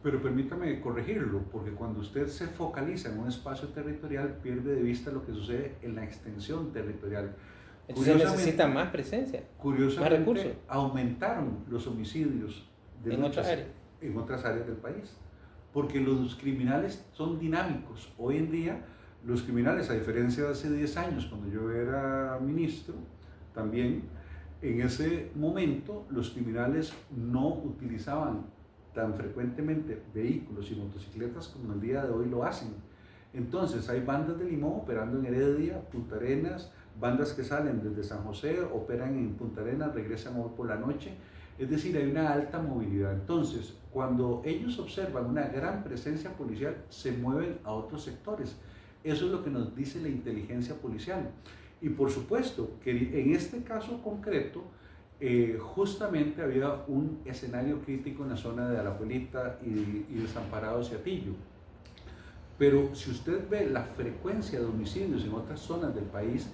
Pero permítame corregirlo, porque cuando usted se focaliza en un espacio territorial, pierde de vista lo que sucede en la extensión territorial. Entonces necesita más presencia, más Curiosamente, recursos aumentaron los homicidios de en otras áreas. en otras áreas del país, porque los criminales son dinámicos. Hoy en día, los criminales, a diferencia de hace 10 años, cuando yo era ministro, también en ese momento los criminales no utilizaban tan frecuentemente vehículos y motocicletas como el día de hoy lo hacen. Entonces hay bandas de Limón operando en Heredia, Punta Arenas, bandas que salen desde San José, operan en Punta Arenas, regresan hoy por la noche. Es decir, hay una alta movilidad. Entonces, cuando ellos observan una gran presencia policial, se mueven a otros sectores. Eso es lo que nos dice la inteligencia policial. Y por supuesto que en este caso concreto, justamente había un escenario crítico en la zona de Alajuelita y Desamparados y Atillo. Pero si usted ve la frecuencia de homicidios en otras zonas del país,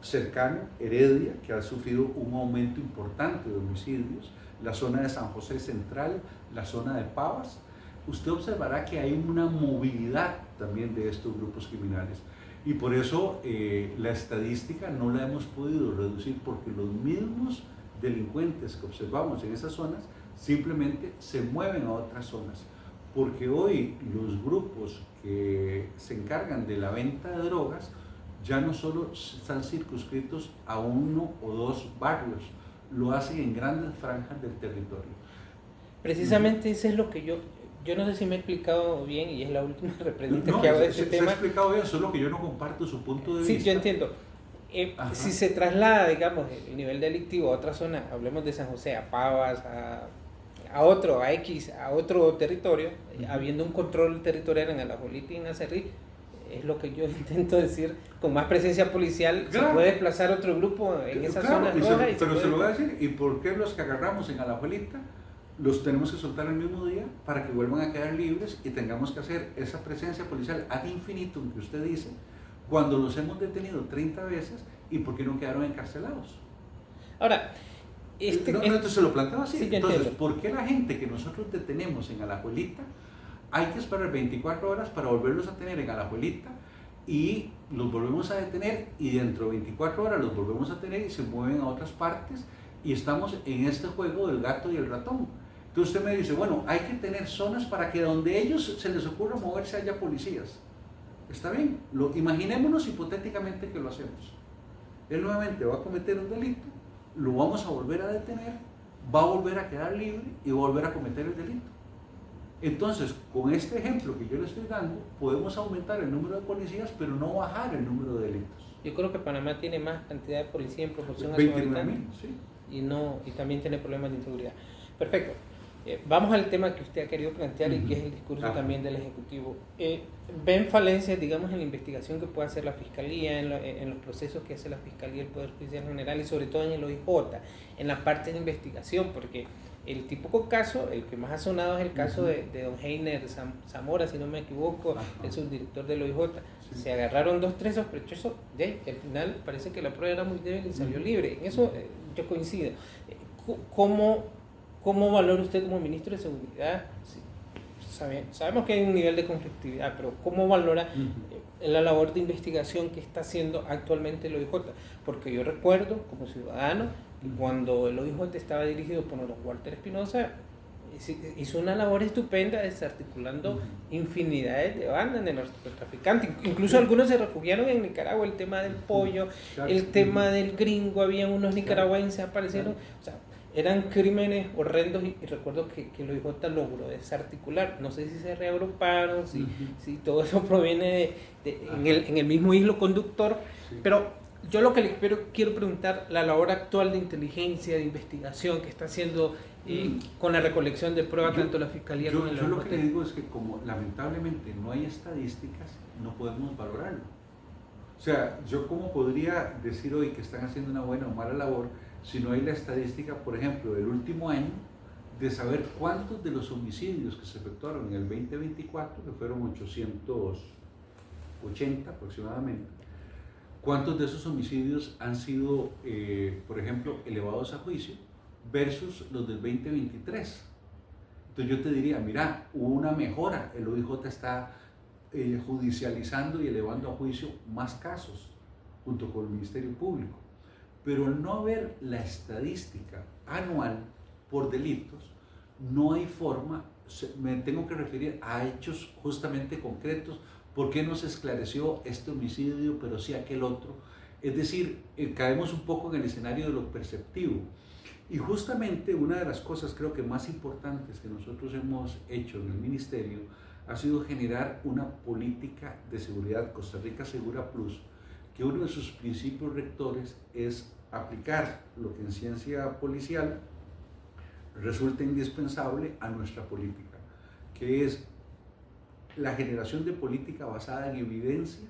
cercano, Heredia, que ha sufrido un aumento importante de homicidios, la zona de San José Central, la zona de Pavas, usted observará que hay una movilidad también de estos grupos criminales. Y por eso la estadística no la hemos podido reducir, porque los mismos delincuentes que observamos en esas zonas simplemente se mueven a otras zonas. Porque hoy los grupos que se encargan de la venta de drogas ya no solo están circunscritos a uno o dos barrios, lo hacen en grandes franjas del territorio. Precisamente eso es lo que yo no sé si me he explicado bien, y es la última pregunta que hago de este tema. Se ha explicado bien, solo que yo no comparto su punto de vista. Sí, yo entiendo. Si se traslada, digamos, el nivel delictivo a otra zona, hablemos de San José, a Pavas, a otro territorio, habiendo un control territorial en Alajuelita y en Acerrí, es lo que yo intento decir, con más presencia policial, claro, se puede desplazar otro grupo en esa zona roja. Pero se lo voy a decir, ¿y por qué los que agarramos en Alajuelita los tenemos que soltar el mismo día para que vuelvan a quedar libres y tengamos que hacer esa presencia policial ad infinitum que usted dice, cuando los hemos detenido 30 veces y por qué no quedaron encarcelados? Ahora, se lo planteo así. Sí, entonces, entiendo. ¿por qué la gente que nosotros detenemos en Alajuelita hay que esperar 24 horas para volverlos a tener en Alajuelita y los volvemos a detener y dentro de 24 horas los volvemos a tener y se mueven a otras partes y estamos en este juego del gato y el ratón? Entonces usted me dice, bueno, hay que tener zonas para que donde ellos se les ocurra moverse haya policías. Está bien, imaginémonos hipotéticamente que lo hacemos. Él nuevamente va a cometer un delito, lo vamos a volver a detener, va a volver a quedar libre y va a volver a cometer el delito. Entonces, con este ejemplo que yo le estoy dando, podemos aumentar el número de policías, pero no bajar el número de delitos. Yo creo que Panamá tiene más cantidad de policía en proporción a su habitante, sí. y también tiene problemas de inseguridad. Perfecto. Vamos al tema que usted ha querido plantear y que es el discurso también del Ejecutivo. ¿Ven falencias, digamos, en la investigación que puede hacer la Fiscalía, en los procesos que hace la Fiscalía, el Poder Judicial General y sobre todo en el OIJ, en la parte de investigación? Porque el típico caso, el que más ha sonado es el caso de don Heiner Zamora, si no me equivoco, el subdirector del OIJ. Sí. Se agarraron 2, 3 sospechosos, al final parece que la prueba era muy débil y salió libre. En eso yo coincido. ¿Cómo valora usted como ministro de Seguridad? Sí, sabemos que hay un nivel de conflictividad, pero ¿cómo valora la labor de investigación que está haciendo actualmente el OIJ? Porque yo recuerdo, como ciudadano, que cuando el OIJ estaba dirigido por don Walter Espinosa, hizo una labor estupenda desarticulando infinidades de bandas de narcotraficantes. Incluso algunos se refugiaron en Nicaragua, el tema del pollo, el tema del gringo, habían unos nicaragüenses aparecieron, o sea, eran crímenes horrendos y recuerdo que el OIJ logró desarticular. No sé si se reagruparon, si todo eso proviene en el mismo hilo conductor, pero yo lo que les quiero preguntar, la labor actual de inteligencia, de investigación que está haciendo con la recolección de pruebas, tanto la Fiscalía como el OIJ. Yo lo que le digo es que como lamentablemente no hay estadísticas, no podemos valorarlo. O sea, yo cómo podría decir hoy que están haciendo una buena o mala labor si no hay la estadística, por ejemplo, del último año, de saber cuántos de los homicidios que se efectuaron en el 2024, que fueron 880 aproximadamente, cuántos de esos homicidios han sido, por ejemplo, elevados a juicio versus los del 2023. Entonces yo te diría, mira, hubo una mejora, el OIJ está judicializando y elevando a juicio más casos junto con el Ministerio Público, pero al no haber la estadística anual por delitos, no hay forma, me tengo que referir a hechos justamente concretos, ¿por qué no se esclareció este homicidio pero sí aquel otro? Es decir, caemos un poco en el escenario de lo perceptivo. Y justamente una de las cosas creo que más importantes que nosotros hemos hecho en el Ministerio ha sido generar una política de seguridad Costa Rica Segura Plus, que uno de sus principios rectores es aplicar lo que en ciencia policial resulta indispensable a nuestra política, que es la generación de política basada en evidencia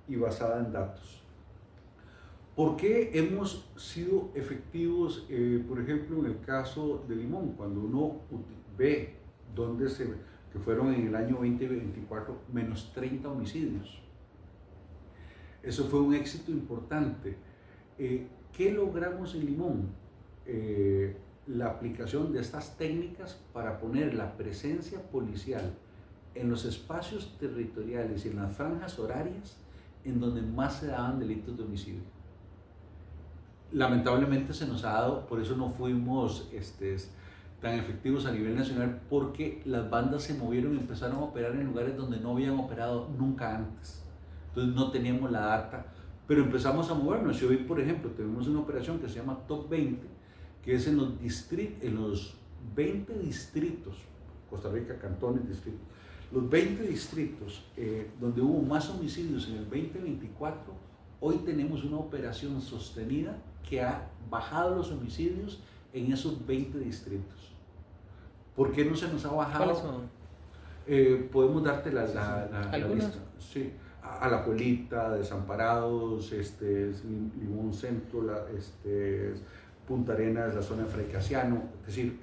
y basada en datos. ¿Por qué hemos sido efectivos, por ejemplo, en el caso de Limón? Cuando uno ve que fueron en el año 2024 menos 30 homicidios. Eso fue un éxito importante. ¿Qué logramos en Limón? La aplicación de estas técnicas para poner la presencia policial en los espacios territoriales y en las franjas horarias en donde más se daban delitos de homicidio. Lamentablemente se nos ha dado, por eso no fuimos tan efectivos a nivel nacional, porque las bandas se movieron y empezaron a operar en lugares donde no habían operado nunca antes. Entonces no teníamos la data, pero empezamos a movernos. Y hoy, por ejemplo, tenemos una operación que se llama Top 20, que es en los 20 distritos, Costa Rica, cantones, distritos, los 20 distritos donde hubo más homicidios en el 2024, hoy tenemos una operación sostenida que ha bajado los homicidios en esos 20 distritos. ¿Por qué no se nos ha bajado? ¿Cuáles son? Podemos darte la ¿Algunas? lista. Sí. A La Pueblita, Desamparados, Limón Centro, Punta Arenas, la zona de Fray Casiano, es decir,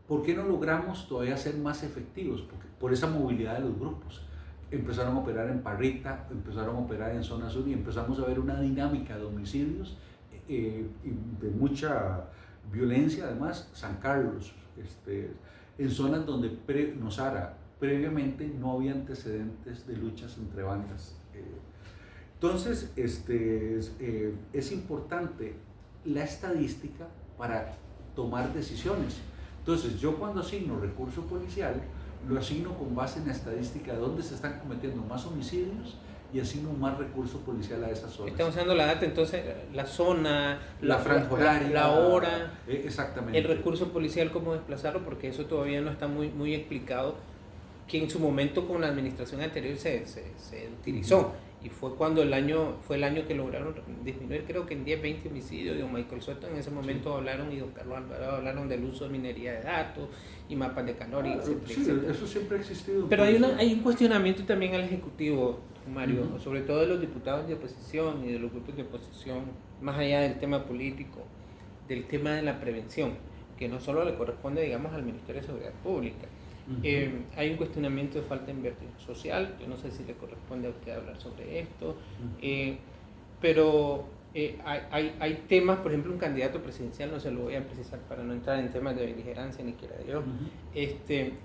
¿por qué no logramos todavía ser más efectivos? Porque, por esa movilidad de los grupos. Empezaron a operar en Parrita, empezaron a operar en zona sur y empezamos a ver una dinámica de homicidios y de mucha violencia. Además, San Carlos, en zonas donde previamente no había antecedentes de luchas entre bandas. Entonces, es importante la estadística para tomar decisiones. Entonces, yo cuando asigno recurso policial, lo asigno con base en la estadística de dónde se están cometiendo más homicidios y asigno más recurso policial a esas zonas. Estamos usando la data, entonces, la zona, la franja horaria, la hora, exactamente. El recurso policial, cómo desplazarlo, porque eso todavía no está muy explicado, que en su momento con la administración anterior se utilizó. Y fue cuando el año que lograron disminuir, creo que en 10-20 homicidios. Don Michael Soto en ese momento hablaron, y don Carlos Alvarado hablaron del uso de minería de datos y mapas de calor, etcétera. Eso siempre ha existido. Pero hay un cuestionamiento también al Ejecutivo, Mario, sobre todo de los diputados de oposición y de los grupos de oposición, más allá del tema político, del tema de la prevención, que no solo le corresponde, digamos, al Ministerio de Seguridad Pública. Hay un cuestionamiento de falta de inversión social. Yo no sé si le corresponde a usted hablar sobre esto, pero hay temas, por ejemplo, un candidato presidencial, no se lo voy a precisar para no entrar en temas de beligerancia ni quiera yo,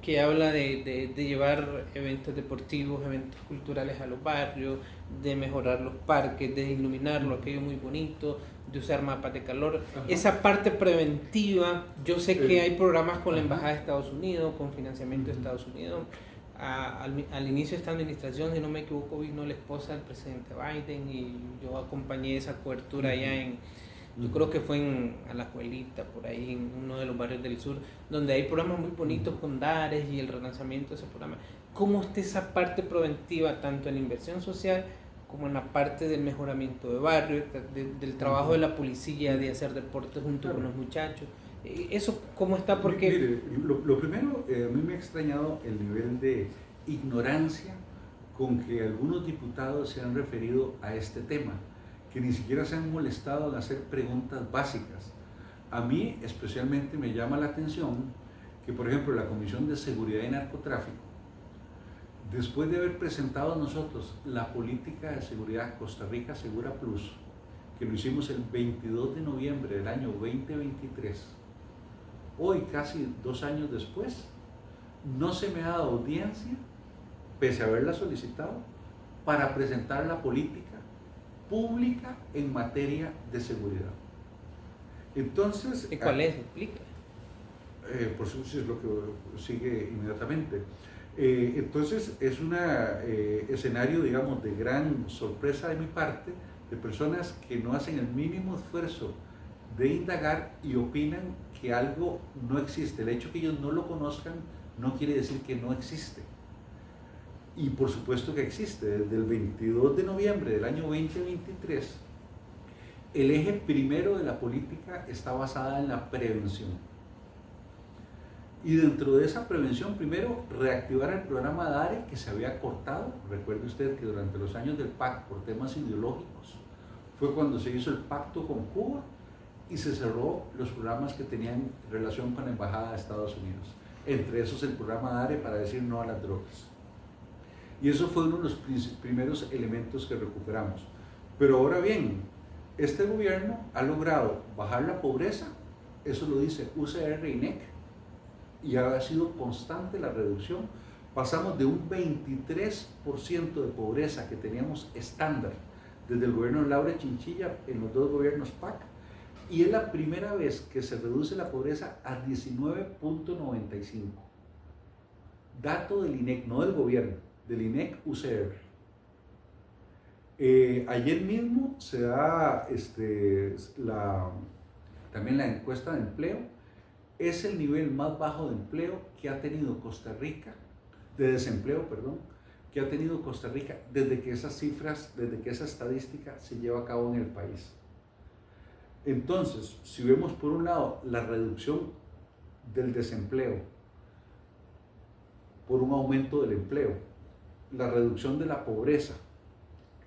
que habla de llevar eventos deportivos, eventos culturales a los barrios, de mejorar los parques, de iluminarlo, aquello muy bonito, de usar mapas de calor. Esa parte preventiva, yo sé que hay programas con la Embajada de Estados Unidos, con financiamiento de Estados Unidos. Al inicio de esta administración, si no me equivoco, vino la esposa del presidente Biden y yo acompañé esa cobertura allá yo creo que fue en Alajuelita, por ahí, en uno de los barrios del sur, donde hay programas muy bonitos con DARES y el relanzamiento de ese programa. ¿Cómo está esa parte preventiva, tanto en la inversión social como en la parte del mejoramiento de barrio, del trabajo de la policía, de hacer deporte junto con los muchachos? ¿Eso cómo está? Porque mire, lo primero, a mí me ha extrañado el nivel de ignorancia con que algunos diputados se han referido a este tema, que ni siquiera se han molestado en hacer preguntas básicas. A mí especialmente me llama la atención que, por ejemplo, la Comisión de Seguridad y Narcotráfico, después de haber presentado nosotros la política de seguridad Costa Rica Segura Plus, que lo hicimos el 22 de noviembre del año 2023, hoy casi 2 años después, no se me ha dado audiencia, pese a haberla solicitado, para presentar la política pública en materia de seguridad. Entonces, ¿Y cuál es? Explica. por supuesto es lo que sigue inmediatamente. Entonces es un escenario, digamos, de gran sorpresa de mi parte, de personas que no hacen el mínimo esfuerzo de indagar y opinan que algo no existe. El hecho que ellos no lo conozcan no quiere decir que no existe. Y por supuesto que existe. Desde el 22 de noviembre del año 2023, el eje primero de la política está basada en la prevención. Y dentro de esa prevención, primero, reactivar el programa DARE que se había cortado. Recuerde usted que durante los años del PAC, por temas ideológicos, fue cuando se hizo el pacto con Cuba y se cerró los programas que tenían relación con la Embajada de Estados Unidos. Entre esos el programa DARE para decir no a las drogas. Y eso fue uno de los primeros elementos que recuperamos. Pero ahora bien, este gobierno ha logrado bajar la pobreza, eso lo dice UCR y NEC, y ha sido constante la reducción. Pasamos de un 23% de pobreza que teníamos estándar desde el gobierno de Laura Chinchilla en los 2 gobiernos PAC, y es la primera vez que se reduce la pobreza a 19.95. Dato del INEC, no del gobierno, del INEC UCR. Ayer mismo se da también la encuesta de empleo. Es el nivel más bajo de empleo que ha tenido Costa Rica, de desempleo, perdón, que ha tenido Costa Rica desde que esas cifras, desde que esa estadística se lleva a cabo en el país. Entonces, si vemos por un lado la reducción del desempleo por un aumento del empleo, la reducción de la pobreza,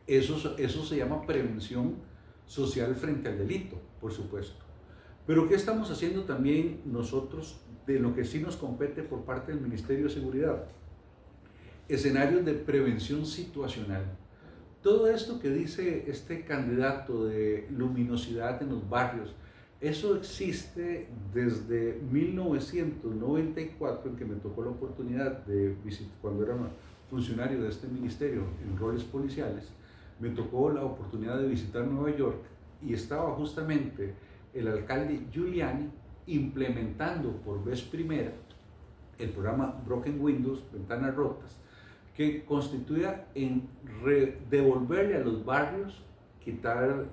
eso se llama prevención social frente al delito, por supuesto. Pero ¿qué estamos haciendo también nosotros de lo que sí nos compete por parte del Ministerio de Seguridad? Escenarios de prevención situacional. Todo esto que dice este candidato de luminosidad en los barrios, eso existe desde 1994, en que me tocó la oportunidad de visitar, cuando era funcionario de este ministerio en roles policiales, me tocó la oportunidad de visitar Nueva York y estaba justamente el alcalde Giuliani implementando por vez primera el programa Broken Windows, ventanas rotas, que constituía en devolverle a los barrios, quitar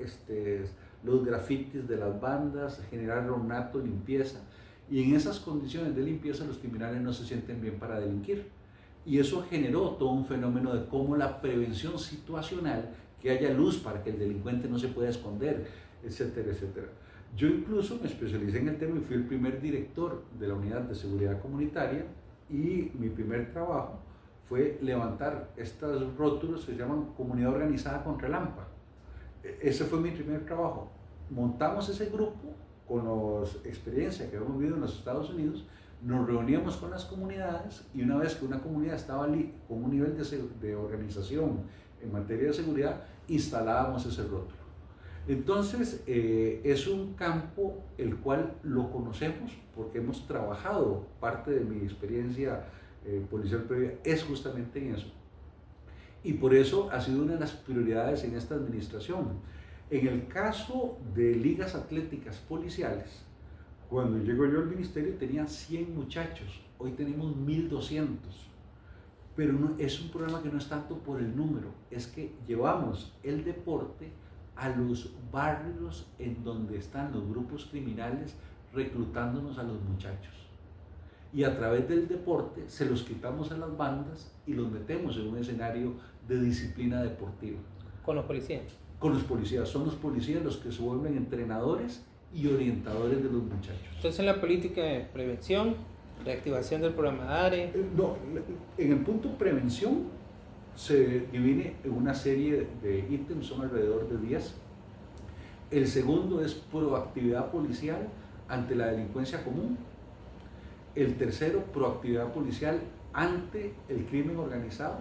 los grafitis de las bandas, generar ornato, limpieza, y en esas condiciones de limpieza los criminales no se sienten bien para delinquir. Y eso generó todo un fenómeno de cómo la prevención situacional, que haya luz para que el delincuente no se pueda esconder, etcétera, etcétera. Yo incluso me especialicé en el tema y fui el primer director de la Unidad de Seguridad Comunitaria, y mi primer trabajo fue levantar estos rótulos que se llaman Comunidad Organizada contra el AMPA. Ese fue mi primer trabajo. Montamos ese grupo con la experiencia que habíamos vivido en los Estados Unidos, nos reuníamos con las comunidades, y una vez que una comunidad estaba con un nivel de organización en materia de seguridad, instalábamos ese rótulo. Entonces, es un campo el cual lo conocemos porque hemos trabajado, parte de mi experiencia policial previa es justamente en eso. Y por eso ha sido una de las prioridades en esta administración. En el caso de ligas atléticas policiales, cuando llego yo al ministerio tenía 100 muchachos, hoy tenemos 1200. Pero no, es un problema que no es tanto por el número, es que llevamos el deporte a los barrios en donde están los grupos criminales reclutándonos a los muchachos. Y a través del deporte se los quitamos a las bandas y los metemos en un escenario de disciplina deportiva. ¿Con los policías? Con los policías. Son los policías los que se vuelven entrenadores y orientadores de los muchachos. Entonces la política de prevención, reactivación del programa DARE. No, en el punto prevención se divide en una serie de ítems, son alrededor de 10. El segundo es proactividad policial ante la delincuencia común. El tercero, proactividad policial ante el crimen organizado.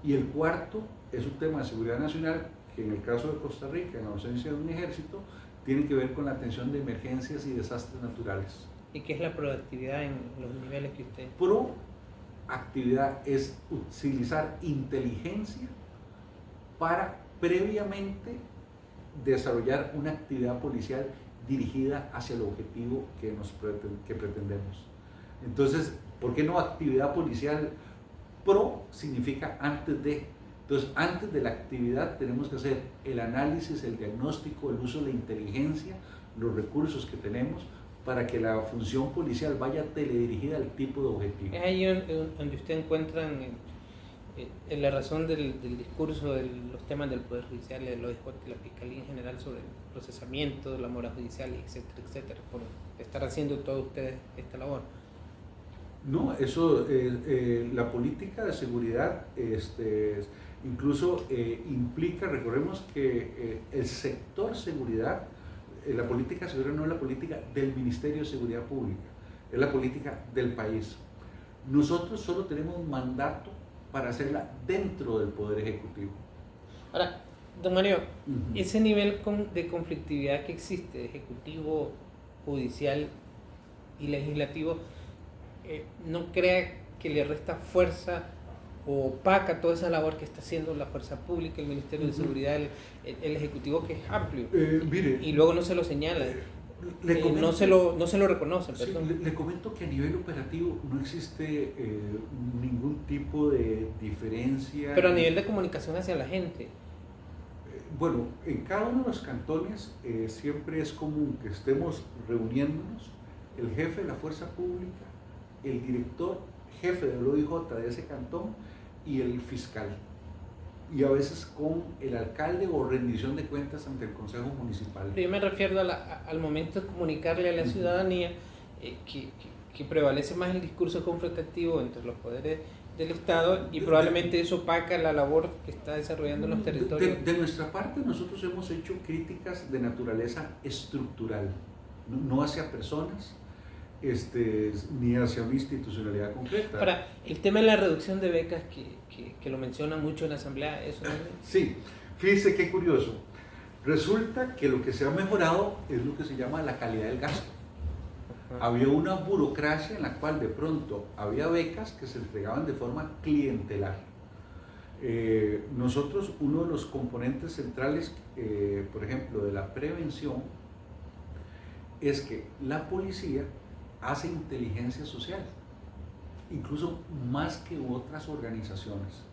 Y el cuarto es un tema de seguridad nacional que en el caso de Costa Rica, en ausencia de un ejército, tiene que ver con la atención de emergencias y desastres naturales. ¿Y qué es la proactividad en los niveles que usted...? Proactividad es utilizar inteligencia para previamente desarrollar una actividad policial dirigida hacia el objetivo que pretendemos. Entonces, ¿por qué no actividad policial? Pro significa antes de. Entonces, antes de la actividad tenemos que hacer el análisis, el diagnóstico, el uso de la inteligencia, los recursos que tenemos para que la función policial vaya teledirigida al tipo de objetivo. Es ahí donde usted encuentra en la razón del discurso de los temas del Poder Judicial y de la Fiscalía en general sobre el procesamiento de la mora judicial, etcétera, etcétera, por estar haciendo todos ustedes esta labor. No, eso, la política de seguridad incluso implica, recordemos que el sector seguridad, la política de seguridad no es la política del Ministerio de Seguridad Pública, es la política del país. Nosotros solo tenemos un mandato para hacerla dentro del Poder Ejecutivo. Ahora, don Mario, ese nivel de conflictividad que existe, ejecutivo, judicial y legislativo, ¿no crea que le resta fuerza o opaca toda esa labor que está haciendo la fuerza pública, el Ministerio de Seguridad, el Ejecutivo, que es amplio? Mire, y luego no se lo señala, no se lo reconoce. Sí, le comento que a nivel operativo no existe ningún tipo de diferencia. Pero a nivel de comunicación hacia la gente. Bueno, en cada uno de los cantones siempre es común que estemos reuniéndonos, el jefe de la fuerza pública, el director, jefe del OIJ de ese cantón y el fiscal. Y a veces con el alcalde o rendición de cuentas ante el Consejo Municipal. Yo me refiero al momento de comunicarle a la ciudadanía que prevalece más el discurso confrontativo entre los poderes del Estado y probablemente eso opaca la labor que está desarrollando en los territorios. De nuestra parte, nosotros hemos hecho críticas de naturaleza estructural, no hacia personas, ni hacia una institucionalidad concreta. Ahora, el tema de la reducción de becas que lo menciona mucho en la Asamblea, ¿eso no es? Sí, fíjese qué curioso. Resulta que lo que se ha mejorado es lo que se llama la calidad del gasto. Había una burocracia en la cual de pronto había becas que se entregaban de forma clientelar. Nosotros, uno de los componentes centrales, por ejemplo, de la prevención, es que la policía hace inteligencia social, incluso más que otras organizaciones.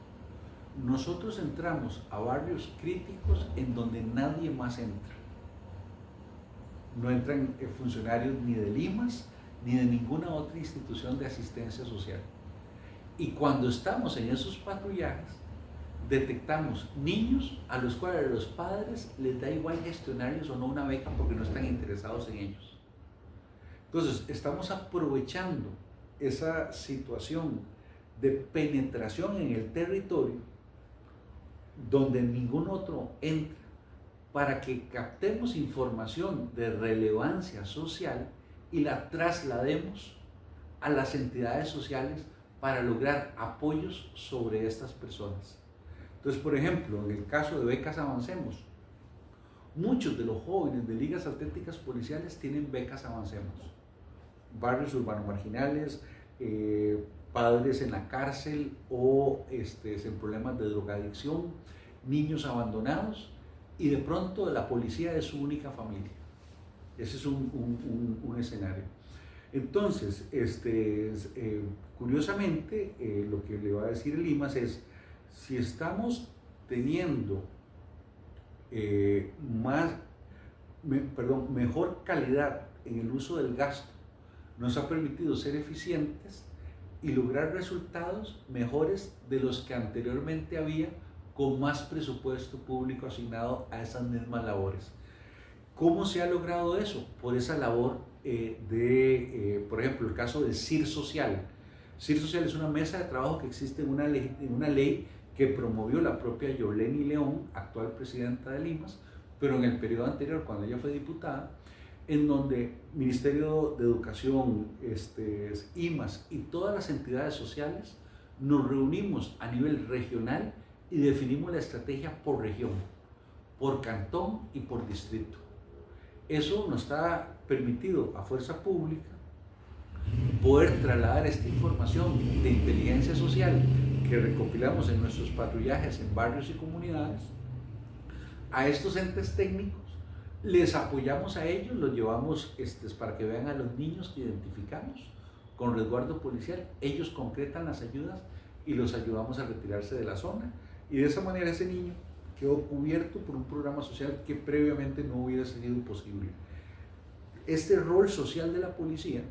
Nosotros entramos a barrios críticos en donde nadie más entra. No entran funcionarios ni de Limas ni de ninguna otra institución de asistencia social. Y cuando estamos en esos patrullajes, detectamos niños a los cuales los padres les da igual gestionarles o no una beca porque no están interesados en ellos. Entonces, estamos aprovechando esa situación de penetración en el territorio donde ningún otro entra para que captemos información de relevancia social y la traslademos a las entidades sociales para lograr apoyos sobre estas personas. Entonces, por ejemplo, en el caso de Becas Avancemos, muchos de los jóvenes de ligas auténticas policiales tienen becas Avancemos. Barrios urbanos marginales, padres en la cárcel o en problemas de drogadicción, niños abandonados, y de pronto la policía es su única familia. Ese es un escenario. Entonces, curiosamente, lo que le va a decir el Limas es, si estamos teniendo mejor calidad en el uso del gasto, nos ha permitido ser eficientes y lograr resultados mejores de los que anteriormente había con más presupuesto público asignado a esas mismas labores. ¿Cómo se ha logrado eso? Por esa labor por ejemplo, el caso del CIR Social. CIR Social es una mesa de trabajo que existe en una ley que promovió la propia Yoleni León, actual presidenta de Limas, pero en el periodo anterior, cuando ella fue diputada, en donde Ministerio de Educación, IMAS y todas las entidades sociales nos reunimos a nivel regional y definimos la estrategia por región, por cantón y por distrito. Eso nos está permitido a Fuerza Pública poder trasladar esta información de inteligencia social que recopilamos en nuestros patrullajes en barrios y comunidades a estos entes técnicos, les apoyamos a ellos, los llevamos para que vean a los niños que identificamos con resguardo policial, ellos concretan las ayudas y los ayudamos a retirarse de la zona, y de esa manera ese niño quedó cubierto por un programa social que previamente no hubiera sido posible. Este rol social de la policía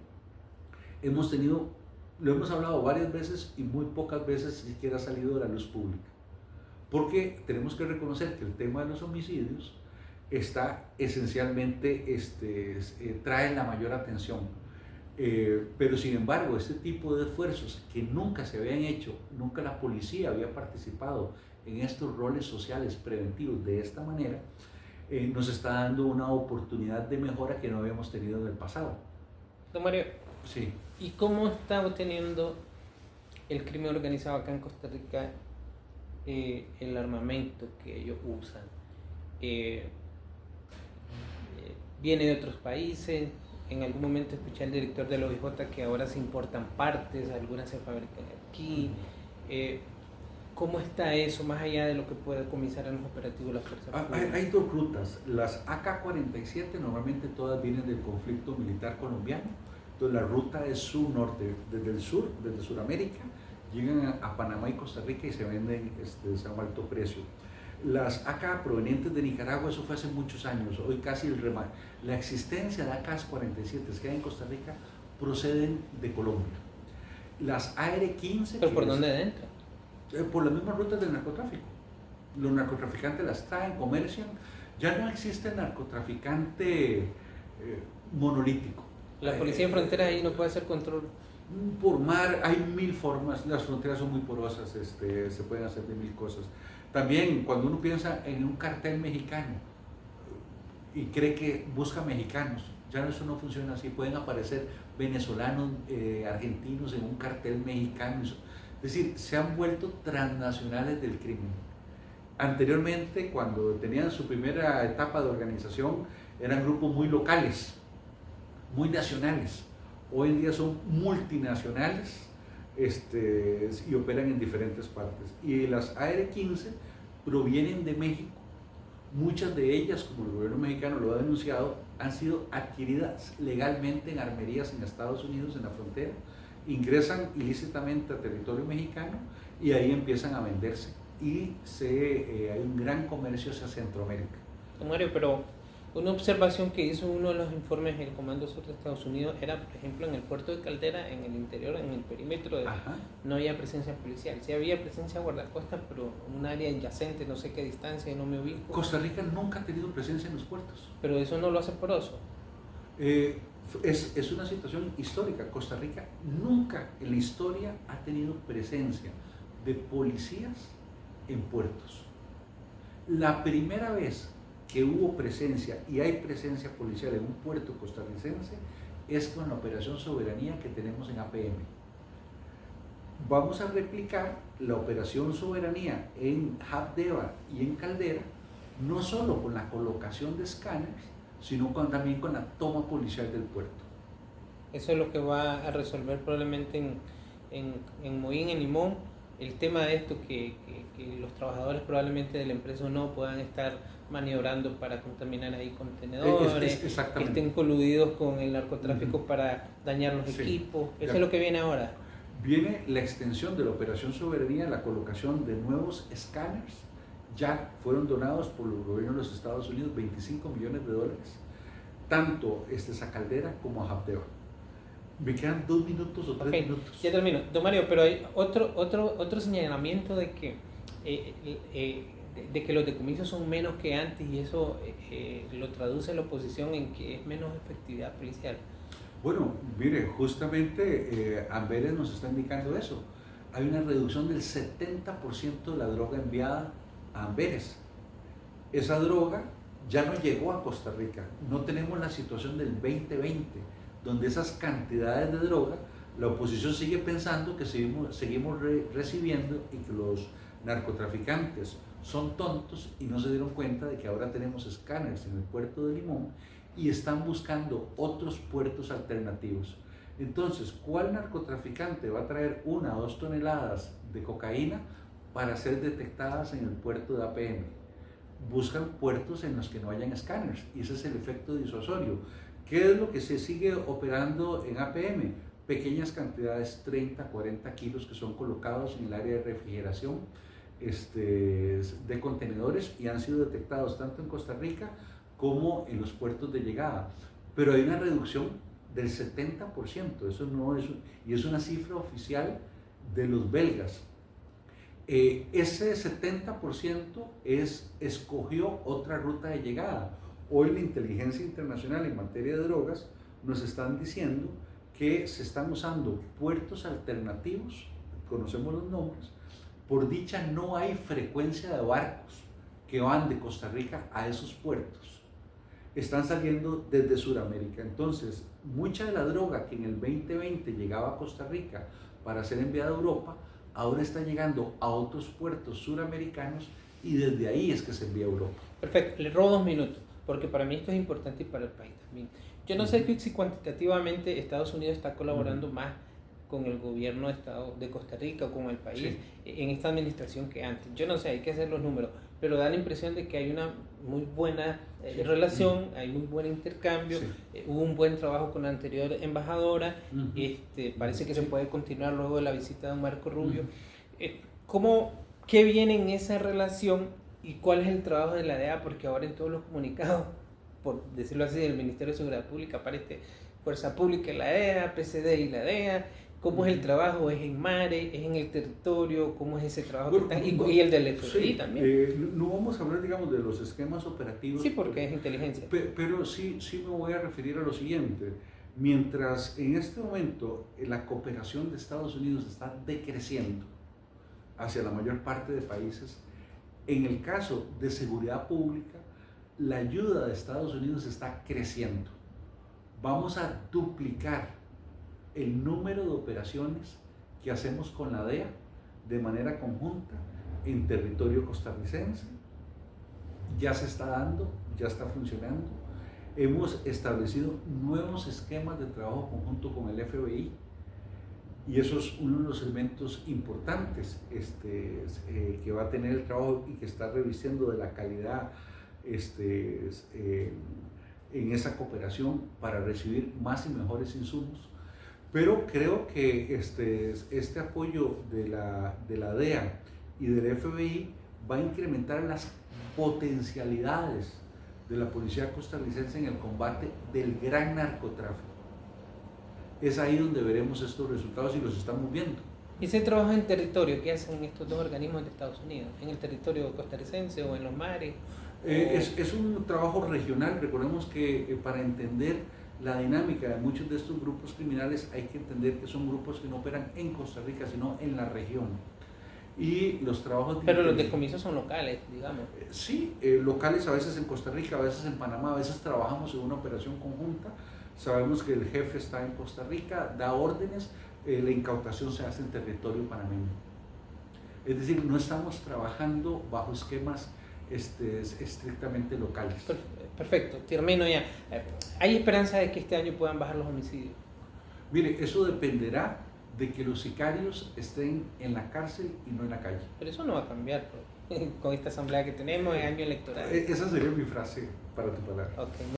lo hemos hablado varias veces y muy pocas veces siquiera ha salido de la luz pública, porque tenemos que reconocer que el tema de los homicidios está esencialmente, trae la mayor atención, pero sin embargo este tipo de esfuerzos que nunca se habían hecho, nunca la policía había participado en estos roles sociales preventivos de esta manera, nos está dando una oportunidad de mejora que no habíamos tenido en el pasado. Don Mario, sí. ¿Y cómo está obteniendo el crimen organizado acá en Costa Rica el armamento que ellos usan? ¿Viene de otros países? En algún momento escuché al director de la OIJ que ahora se importan partes, algunas se fabrican aquí. ¿Cómo está eso, más allá de lo que puede comisar en los operativos las fuerzas públicas? Hay dos rutas. Las AK-47 normalmente todas vienen del conflicto militar colombiano. Entonces la ruta es sur-norte, desde el sur, desde Sudamérica, llegan a Panamá y Costa Rica y se venden a un alto precio. Las AK provenientes de Nicaragua, eso fue hace muchos años, hoy casi la existencia de AK-47 que hay en Costa Rica proceden de Colombia. Las AR-15... ¿Pero por dónde entra? Por las mismas rutas del narcotráfico. Los narcotraficantes las traen, comercian. Ya no existe el narcotraficante monolítico. La policía en fronteras ahí no puede hacer control. Por mar hay 1000 formas, las fronteras son muy porosas, se pueden hacer de 1000 cosas. También cuando uno piensa en un cartel mexicano y cree que busca mexicanos, ya eso no funciona así, pueden aparecer venezolanos, argentinos en un cartel mexicano. Es decir, se han vuelto transnacionales del crimen. Anteriormente, cuando tenían su primera etapa de organización, eran grupos muy locales, muy nacionales. Hoy en día son multinacionales y operan en diferentes partes. Y las AR-15 provienen de México. Muchas de ellas, como el gobierno mexicano lo ha denunciado, han sido adquiridas legalmente en armerías en Estados Unidos, en la frontera, ingresan ilícitamente a territorio mexicano y ahí empiezan a venderse. Y hay un gran comercio hacia Centroamérica. Mario, pero una observación que hizo uno de los informes del Comando Sur de Estados Unidos era, por ejemplo, en el puerto de Caldera, en el interior, en el perímetro, no había presencia policial. Sí había presencia de guardacostas, pero en un área adyacente, no sé qué distancia, no me ubico. Costa Rica nunca ha tenido presencia en los puertos. Pero eso no lo hace poroso. Es una situación histórica. Costa Rica nunca en la historia ha tenido presencia de policías en puertos. La primera vez que hubo presencia y hay presencia policial en un puerto costarricense es con la Operación Soberanía que tenemos en APM. Vamos a replicar la Operación Soberanía en Habdeba y en Caldera, no solo con la colocación de escáneres, sino también con la toma policial del puerto. Eso es lo que va a resolver probablemente en Moín, en Limón, el tema de esto que los trabajadores probablemente de la empresa no puedan estar maniobrando para contaminar ahí contenedores, que estén coludidos con el narcotráfico para dañar los equipos. Eso es lo que viene ahora. Viene la extensión de la Operación Soberanía, la colocación de nuevos escáneres. Ya fueron donados por el gobierno de los Estados Unidos $25 millones, tanto a Caldera como a Habdeba. Me quedan 2 minutos o 3 minutos. Ya termino. Don Mario, pero hay otro señalamiento de que los decomisos son menos que antes y eso lo traduce la oposición en que es menos efectividad policial. Bueno, mire, justamente Amberes nos está indicando eso. Hay una reducción del 70% de la droga enviada a Amberes. Esa droga ya no llegó a Costa Rica. No tenemos la situación del 2020, donde esas cantidades de droga, la oposición sigue pensando que seguimos recibiendo y que los narcotraficantes son tontos y no se dieron cuenta de que ahora tenemos escáneres en el puerto de Limón y están buscando otros puertos alternativos. Entonces, ¿cuál narcotraficante va a traer 1 o 2 toneladas de cocaína para ser detectadas en el puerto de APM? Buscan puertos en los que no hayan escáneres, y ese es el efecto disuasorio. ¿Qué es lo que se sigue operando en APM? Pequeñas cantidades, 30, 40 kilos, que son colocados en el área de refrigeración de contenedores, y han sido detectados tanto en Costa Rica como en los puertos de llegada. Pero hay una reducción del 70%, eso no es, y es una cifra oficial de los belgas. Ese 70% escogió otra ruta de llegada. Hoy la inteligencia internacional en materia de drogas nos están diciendo que se están usando puertos alternativos, conocemos los nombres. Por dicha, no hay frecuencia de barcos que van de Costa Rica a esos puertos. Están saliendo desde Sudamérica. Entonces, mucha de la droga que en el 2020 llegaba a Costa Rica para ser enviada a Europa, ahora está llegando a otros puertos suramericanos, y desde ahí es que se envía a Europa. Perfecto, le robo 2 minutos, porque para mí esto es importante y para el país también. Yo no sé si cuantitativamente Estados Unidos está colaborando más con el gobierno de Costa Rica o con el país en esta administración que antes. Yo no sé, hay que hacer los números, pero da la impresión de que hay una muy buena relación, hay muy buen intercambio, hubo un buen trabajo con la anterior embajadora, parece que se puede continuar luego de la visita de don Marco Rubio. ¿Qué viene en esa relación y cuál es el trabajo de la DEA? Porque ahora en todos los comunicados, por decirlo así, del Ministerio de Seguridad Pública aparece Fuerza Pública y la DEA, PCD y la DEA. ¿Cómo es el trabajo? ¿Es en mare? ¿Es en el territorio? ¿Cómo es ese trabajo? Y el del FBI también. No vamos a hablar, digamos, de los esquemas operativos. Sí, porque es inteligencia. Pero sí me voy a referir a lo siguiente. Mientras en este momento la cooperación de Estados Unidos está decreciendo hacia la mayor parte de países, en el caso de seguridad pública, la ayuda de Estados Unidos está creciendo. Vamos a duplicar el número de operaciones que hacemos con la DEA de manera conjunta en territorio costarricense. Ya se está dando, ya está funcionando. Hemos establecido nuevos esquemas de trabajo conjunto con el FBI, y eso es uno de los elementos importantes que va a tener el trabajo y que está revisando de la calidad en esa cooperación para recibir más y mejores insumos. Pero creo que este apoyo de la DEA y del FBI va a incrementar las potencialidades de la policía costarricense en el combate del gran narcotráfico. Es ahí donde veremos estos resultados, y los estamos viendo. ¿Y ese trabajo en territorio que hacen estos dos organismos de Estados Unidos? ¿En el territorio costarricense o en los mares? Es un trabajo regional. Recordemos que para entender la dinámica de muchos de estos grupos criminales hay que entender que son grupos que no operan en Costa Rica, sino en la región. Y los trabajos... Pero los decomisos son locales, digamos. Sí, locales, a veces en Costa Rica, a veces en Panamá, a veces trabajamos en una operación conjunta. Sabemos que el jefe está en Costa Rica, da órdenes, la incautación se hace en territorio panameño. Es decir, no estamos trabajando bajo esquemas estrictamente locales. Perfecto, termino ya. ¿Hay esperanza de que este año puedan bajar los homicidios? Mire, eso dependerá de que los sicarios estén en la cárcel y no en la calle. Pero eso no va a cambiar con esta asamblea que tenemos en año electoral. Esa sería mi frase para tu palabra. Okay.